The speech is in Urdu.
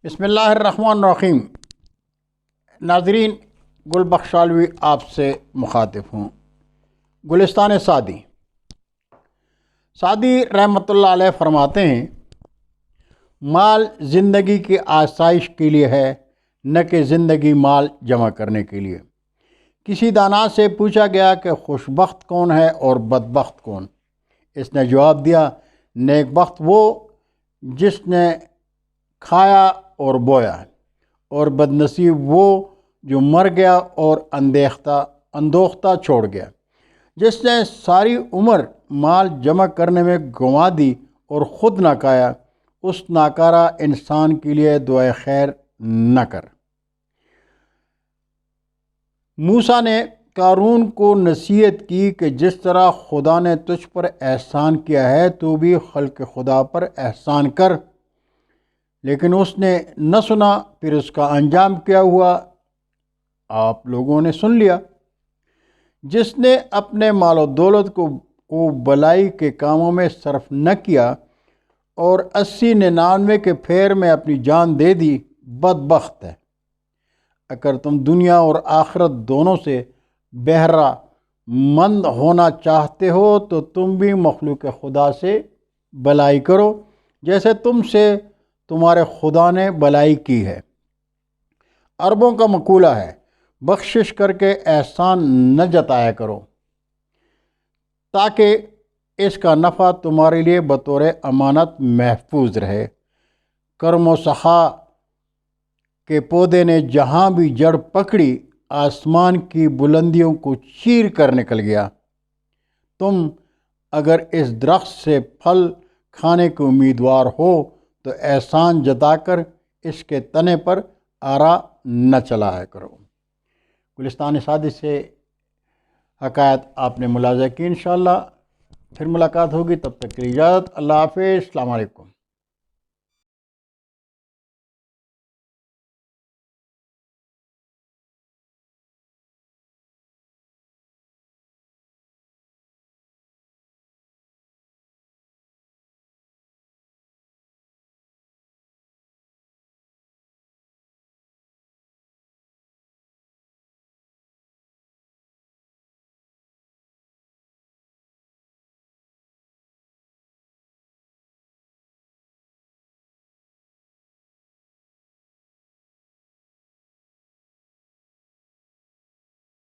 بسم اللہ الرحمن الرحیم۔ ناظرین، گل بخشالوی آپ سے مخاطب ہوں۔ گلستان سعدی رحمۃ اللہ علیہ فرماتے ہیں، مال زندگی کی آسائش کے لیے ہے، نہ کہ زندگی مال جمع کرنے کے لیے۔ کسی دانا سے پوچھا گیا کہ خوش بخت کون ہے اور بدبخت کون؟ اس نے جواب دیا، نیک بخت وہ جس نے کھایا اور بویا، اور بد نصیب وہ جو مر گیا اور اندوختہ چھوڑ گیا۔ جس نے ساری عمر مال جمع کرنے میں گنوا دی اور خود نہ کھایا، اس ناکارہ انسان کے لیے دعائے خیر نہ کر۔ موسیٰ نے قارون کو نصیحت کی کہ جس طرح خدا نے تجھ پر احسان کیا ہے تو بھی خلق خدا پر احسان کر، لیکن اس نے نہ سنا۔ پھر اس کا انجام کیا ہوا آپ لوگوں نے سن لیا۔ جس نے اپنے مال و دولت کو بلائی کے کاموں میں صرف نہ کیا اور 80-99 کے پھیر میں اپنی جان دے دی، بدبخت ہے۔ اگر تم دنیا اور آخرت دونوں سے بہرہ مند ہونا چاہتے ہو تو تم بھی مخلوق خدا سے بلائی کرو، جیسے تم سے تمہارے خدا نے بلائی کی ہے۔ عربوں کا مقولہ ہے، بخشش کر کے احسان نہ جتایا کرو، تاکہ اس کا نفع تمہارے لیے بطور امانت محفوظ رہے۔ کرم و سخا کے پودے نے جہاں بھی جڑ پکڑی، آسمان کی بلندیوں کو چیر کر نکل گیا۔ تم اگر اس درخت سے پھل کھانے کے امیدوار ہو تو احسان جتا کر اس کے تنے پر آرا نہ چلایا کرو۔ گلستان سعدی سے حکایت آپ نے ملاحظہ کی۔ انشاءاللہ پھر ملاقات ہوگی، تب تک کے لیے اجازت۔ اللہ حافظ، السلام علیکم۔